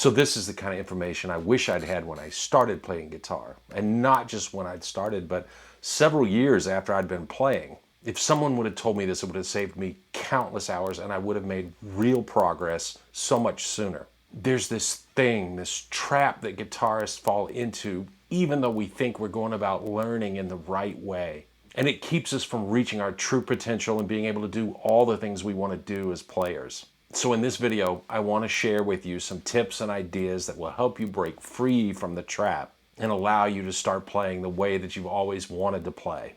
So this is the kind of information I wish I'd had when I started playing guitar. And not just when I'd started, but several years after I'd been playing. If someone would have told me this, it would have saved me countless hours and I would have made real progress so much sooner. There's this thing, this trap that guitarists fall into, even though we think we're going about learning in the right way. And it keeps us from reaching our true potential and being able to do all the things we want to do as players. So in this video, I want to share with you some tips and ideas that will help you break free from the trap and allow you to start playing the way that you've always wanted to play.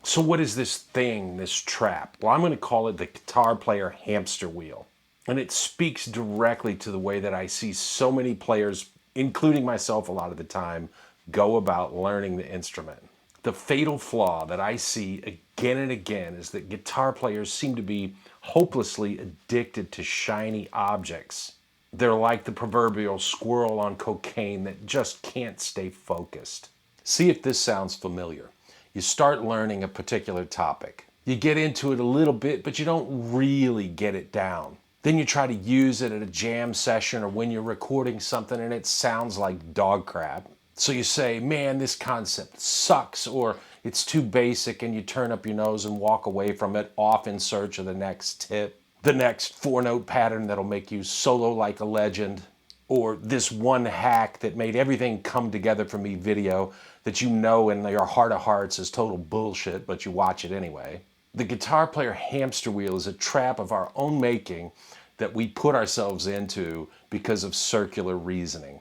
So what is this thing, this trap? Well, I'm going to call it the guitar player hamster wheel. And it speaks directly to the way that I see so many players, including myself a lot of the time, go about learning the instrument. The fatal flaw that I see again and again is that guitar players seem to be hopelessly addicted to shiny objects. They're like the proverbial squirrel on cocaine that just can't stay focused. See if this sounds familiar. You start learning a particular topic. You get into it a little bit, but you don't really get it down. Then you try to use it at a jam session or when you're recording something and it sounds like dog crap. So you say, man, this concept sucks, or it's too basic, and you turn up your nose and walk away from it, off in search of the next tip, the next 4-note pattern that'll make you solo like a legend, or this one hack that made everything come together for me video that you know in your heart of hearts is total bullshit, but you watch it anyway. The guitar player hamster wheel is a trap of our own making that we put ourselves into because of circular reasoning.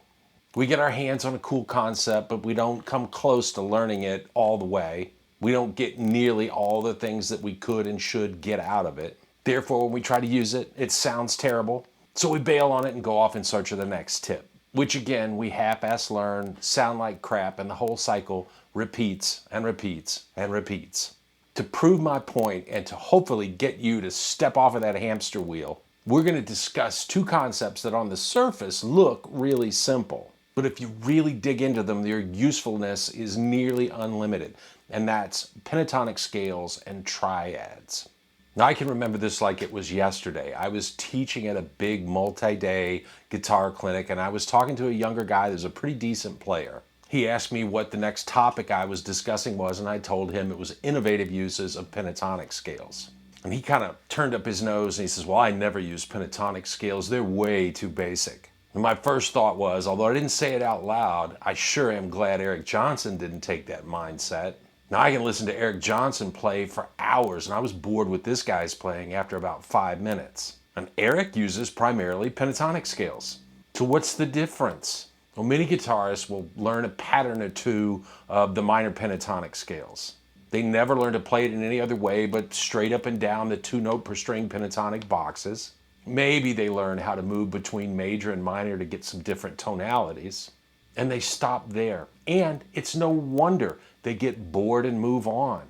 We get our hands on a cool concept, but we don't come close to learning it all the way. We don't get nearly all the things that we could and should get out of it. Therefore, when we try to use it, it sounds terrible. So we bail on it and go off in search of the next tip, which again, we half-ass learn, sound like crap, and the whole cycle repeats and repeats and repeats. To prove my point and to hopefully get you to step off of that hamster wheel, we're going to discuss two concepts that on the surface look really simple. But if you really dig into them, their usefulness is nearly unlimited. And that's pentatonic scales and triads. Now I can remember this like it was yesterday. I was teaching at a big multi-day guitar clinic and I was talking to a younger guy that was a pretty decent player. He asked me what the next topic I was discussing was, and I told him it was innovative uses of pentatonic scales. And he kind of turned up his nose and he says, well, I never use pentatonic scales. They're way too basic. And my first thought was, although I didn't say it out loud, I sure am glad Eric Johnson didn't take that mindset. Now I can listen to Eric Johnson play for hours, and I was bored with this guy's playing after about 5 minutes. And Eric uses primarily pentatonic scales. So what's the difference? Well, many guitarists will learn a pattern or two of the minor pentatonic scales. They never learn to play it in any other way but straight up and down the 2-note per string pentatonic boxes. Maybe they learn how to move between major and minor to get some different tonalities. And they stop there. And it's no wonder they get bored and move on.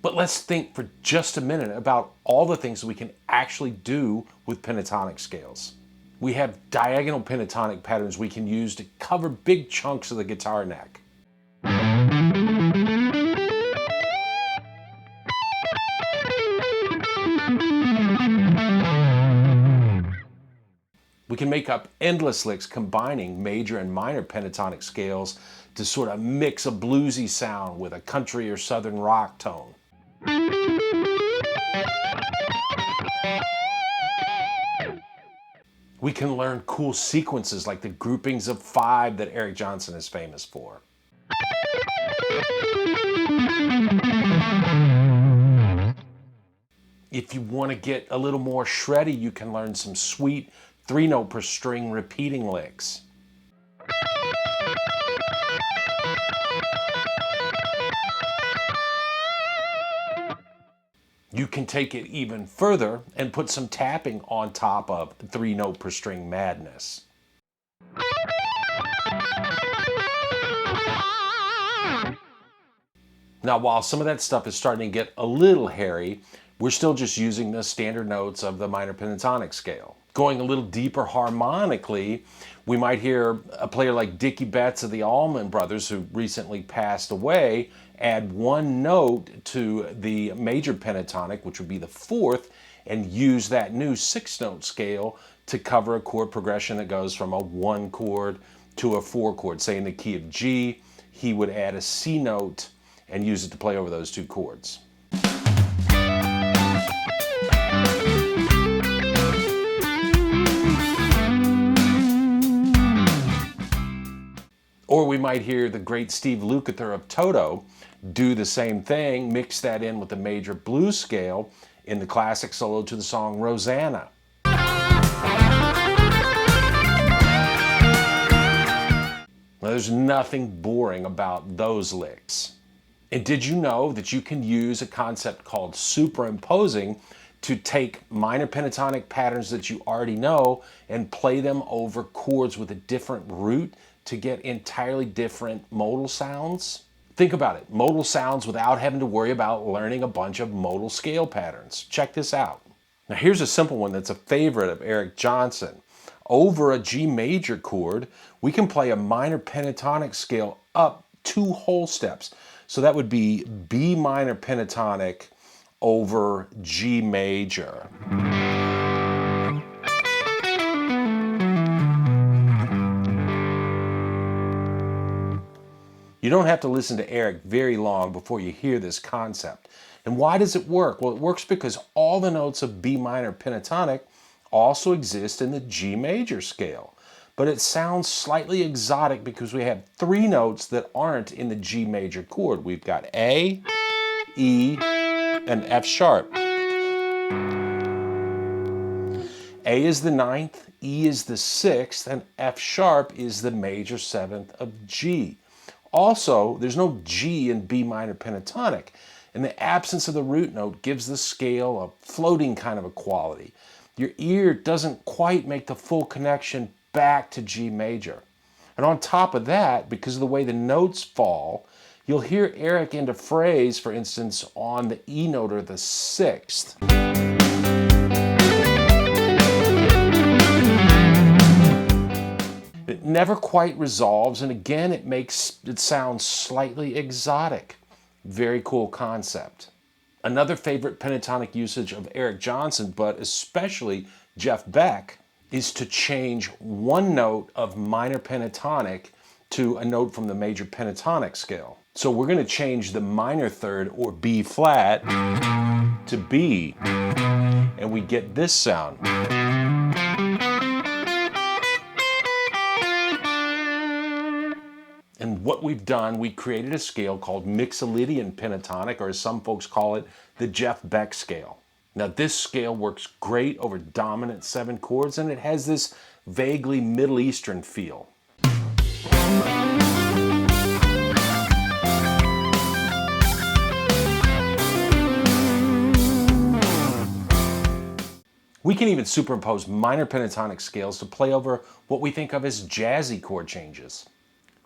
But let's think for just a minute about all the things we can actually do with pentatonic scales. We have diagonal pentatonic patterns we can use to cover big chunks of the guitar neck. We can make up endless licks combining major and minor pentatonic scales to sort of mix a bluesy sound with a country or southern rock tone. We can learn cool sequences like the groupings of 5 that Eric Johnson is famous for. If you want to get a little more shreddy, you can learn some sweet 3-note per string repeating licks. You can take it even further and put some tapping on top of 3-note per string madness. Now, while some of that stuff is starting to get a little hairy, we're still just using the standard notes of the minor pentatonic scale. Going a little deeper harmonically, we might hear a player like Dickie Betts of the Allman Brothers, who recently passed away, add 1 note to the major pentatonic, which would be the 4th, and use that new 6-note scale to cover a chord progression that goes from a 1 chord to a 4 chord. Say in the key of G, he would add a C note and use it to play over those 2 chords. Or we might hear the great Steve Lukather of Toto do the same thing, mix that in with the major blues scale in the classic solo to the song Rosanna. Now, there's nothing boring about those licks. And did you know that you can use a concept called superimposing to take minor pentatonic patterns that you already know and play them over chords with a different root to get entirely different modal sounds? Think about it, modal sounds without having to worry about learning a bunch of modal scale patterns. Check this out. Now here's a simple one that's a favorite of Eric Johnson. Over a G major chord, we can play a minor pentatonic scale up 2 whole steps. So that would be B minor pentatonic over G major. You don't have to listen to Eric very long before you hear this concept. And why does it work? Well, it works because all the notes of B minor pentatonic also exist in the G major scale. But it sounds slightly exotic because we have 3 notes that aren't in the G major chord. We've got A, E, and F sharp. A is the 9th, E is the 6th, and F sharp is the major 7th of G. Also, there's no G in B minor pentatonic, and the absence of the root note gives the scale a floating kind of a quality. Your ear doesn't quite make the full connection back to G major. And on top of that, because of the way the notes fall, you'll hear Eric end a phrase, for instance, on the E note or the 6th. It never quite resolves, and again, it makes it sound slightly exotic. Very cool concept. Another favorite pentatonic usage of Eric Johnson, but especially Jeff Beck, is to change 1 note of minor pentatonic to a note from the major pentatonic scale. So we're going to change the minor third, or B flat, to B, and we get this sound. And what we've done, we created a scale called Mixolydian pentatonic, or as some folks call it, the Jeff Beck scale. Now this scale works great over dominant 7 chords, and it has this vaguely Middle Eastern feel. We can even superimpose minor pentatonic scales to play over what we think of as jazzy chord changes.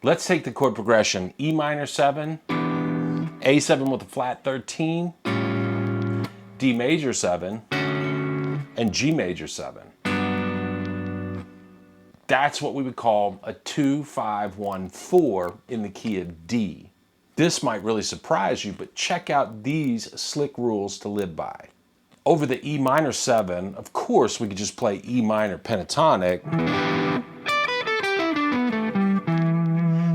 Let's take the chord progression E minor 7, A7 with a flat 13, D major 7, and G major 7. That's what we would call a 2-5-1-4 in the key of D. This might really surprise you, but check out these slick rules to live by. Over the E minor 7, of course, we could just play E minor pentatonic,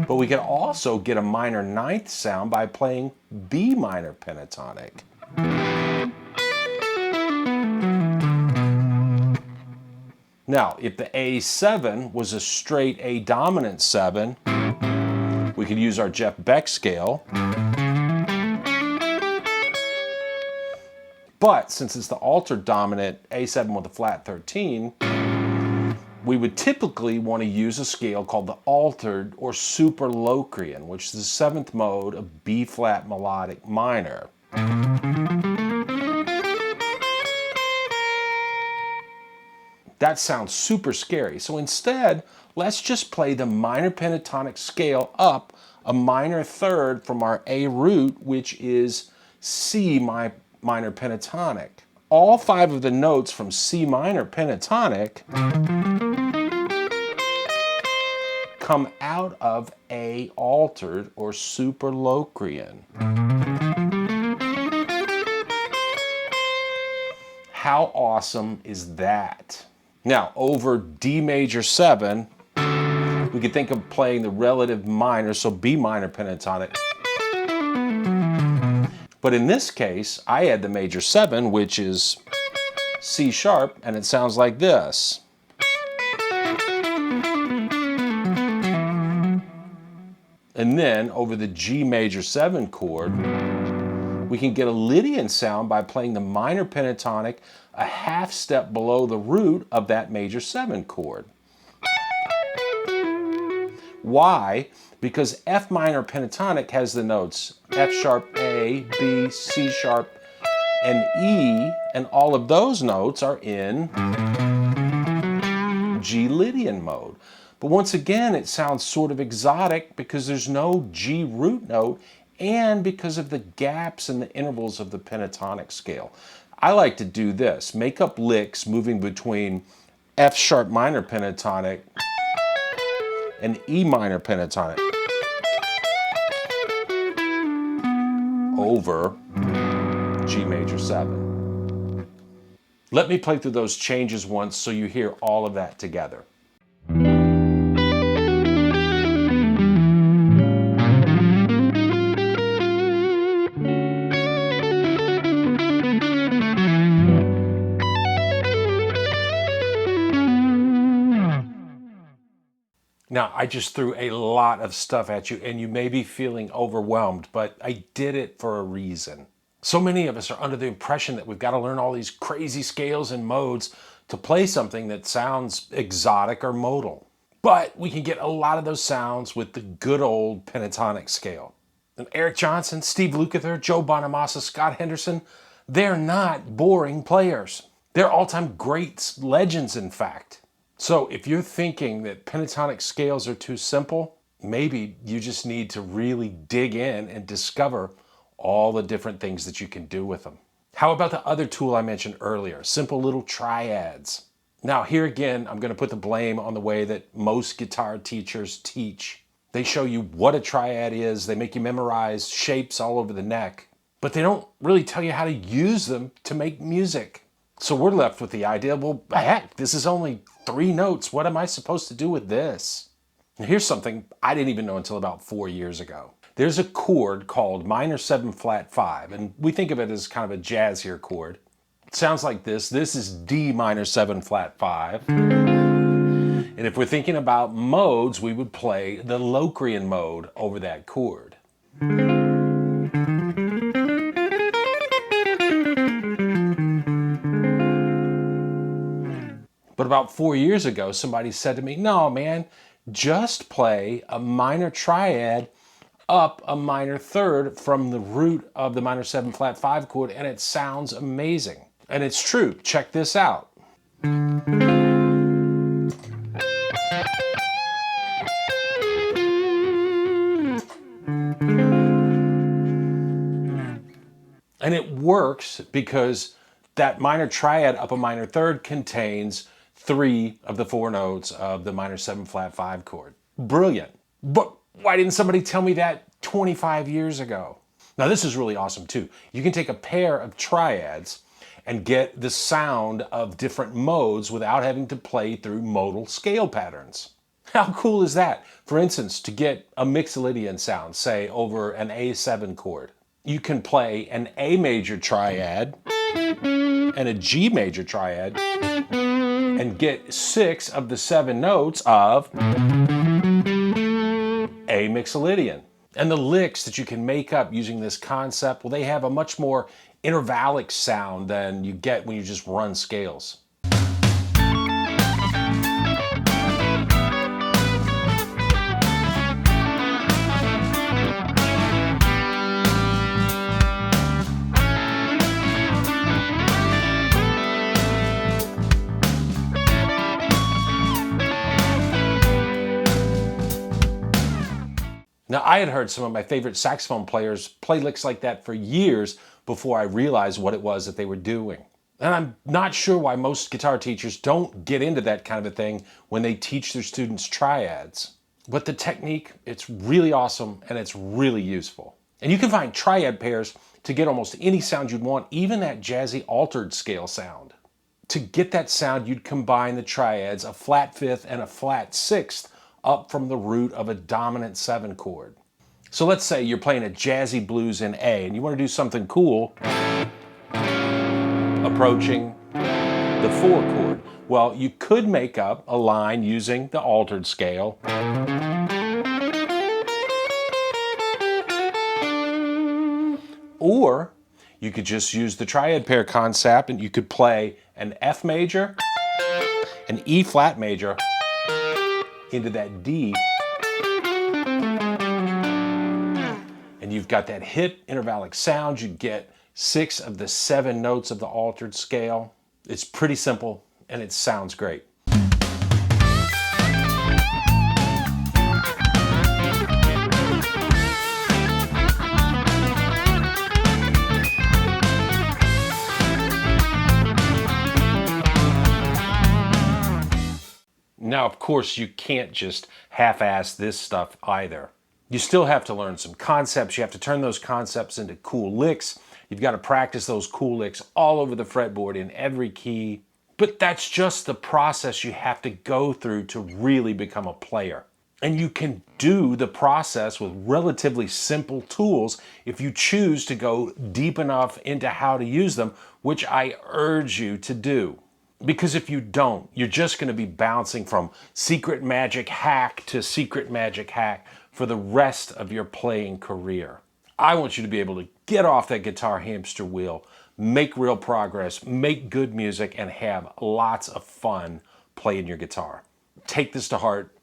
but we can also get a minor 9th sound by playing B minor pentatonic. Now, if the A7 was a straight A dominant 7, we could use our Jeff Beck scale. But since it's the altered dominant A7 with a flat 13, we would typically want to use a scale called the altered or superlocrian, which is the 7th mode of B flat melodic minor. That sounds super scary. So instead, let's just play the minor pentatonic scale up a minor 3rd from our A root, which is C minor pentatonic. All 5 of the notes from C minor pentatonic come out of A altered or superlocrian. How awesome is that? Now, over D major 7, we could think of playing the relative minor, so B minor pentatonic. But in this case, I had the major 7, which is C sharp, and it sounds like this. And then over the G major 7 chord, we can get a Lydian sound by playing the minor pentatonic a half step below the root of that major 7 chord. Why? Because F minor pentatonic has the notes F sharp, A, B, C sharp, and E, and all of those notes are in G Lydian mode. But once again, it sounds sort of exotic because there's no G root note and because of the gaps and the intervals of the pentatonic scale. I like to do this, make up licks moving between F sharp minor pentatonic and E minor pentatonic over G major 7. Let me play through those changes once so you hear all of that together. Now, I just threw a lot of stuff at you and you may be feeling overwhelmed, but I did it for a reason. So many of us are under the impression that we've got to learn all these crazy scales and modes to play something that sounds exotic or modal. But we can get a lot of those sounds with the good old pentatonic scale. And Eric Johnson, Steve Lukather, Joe Bonamassa, Scott Henderson, they're not boring players. They're all-time greats, legends in fact. So if you're thinking that pentatonic scales are too simple, maybe you just need to really dig in and discover all the different things that you can do with them. How about the other tool I mentioned earlier, simple little triads? Now here again, I'm going to put the blame on the way that most guitar teachers teach. They show you what a triad is, they make you memorize shapes all over the neck, but they don't really tell you how to use them to make music. So we're left with the idea, well, heck, this is only 3 notes. What am I supposed to do with this? Now, here's something I didn't even know until about 4 years ago. There's a chord called minor 7 flat 5, and we think of it as kind of a jazzier chord. It sounds like this. This is D minor 7 flat 5. And if we're thinking about modes, we would play the Locrian mode over that chord. But about 4 years ago, somebody said to me, no, man, just play a minor triad up a minor third from the root of the minor 7 flat 5 chord, and it sounds amazing. And it's true. Check this out. And it works because that minor triad up a minor third contains 3 of the 4 notes of the minor 7 flat 5 chord. Brilliant. But why didn't somebody tell me that 25 years ago? Now this is really awesome too. You can take a pair of triads and get the sound of different modes without having to play through modal scale patterns. How cool is that? For instance, to get a Mixolydian sound, say over an A7 chord, you can play an A major triad and a G major triad and get 6 of the 7 notes of A Mixolydian. And the licks that you can make up using this concept, well, they have a much more intervallic sound than you get when you just run scales. Now, I had heard some of my favorite saxophone players play licks like that for years before I realized what it was that they were doing. And I'm not sure why most guitar teachers don't get into that kind of a thing when they teach their students triads. But the technique, it's really awesome and it's really useful. And you can find triad pairs to get almost any sound you'd want, even that jazzy altered scale sound. To get that sound, you'd combine the triads, a flat fifth and a flat sixth, up from the root of a dominant 7 chord. So let's say you're playing a jazzy blues in A and you want to do something cool, approaching the 4 chord. Well, you could make up a line using the altered scale. Or you could just use the triad pair concept and you could play an F major, an E flat major, into that D, and you've got that hit intervallic sound. You get 6 of the 7 notes of the altered scale. It's pretty simple and it sounds great. Now, of course, you can't just half-ass this stuff either. You still have to learn some concepts. You have to turn those concepts into cool licks. You've got to practice those cool licks all over the fretboard in every key. But that's just the process you have to go through to really become a player. And you can do the process with relatively simple tools if you choose to go deep enough into how to use them, which I urge you to do. Because if you don't, you're just going to be bouncing from secret magic hack to secret magic hack for the rest of your playing career. I want you to be able to get off that guitar hamster wheel, make real progress, make good music, and have lots of fun playing your guitar. Take this to heart.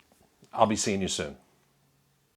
I'll be seeing you soon.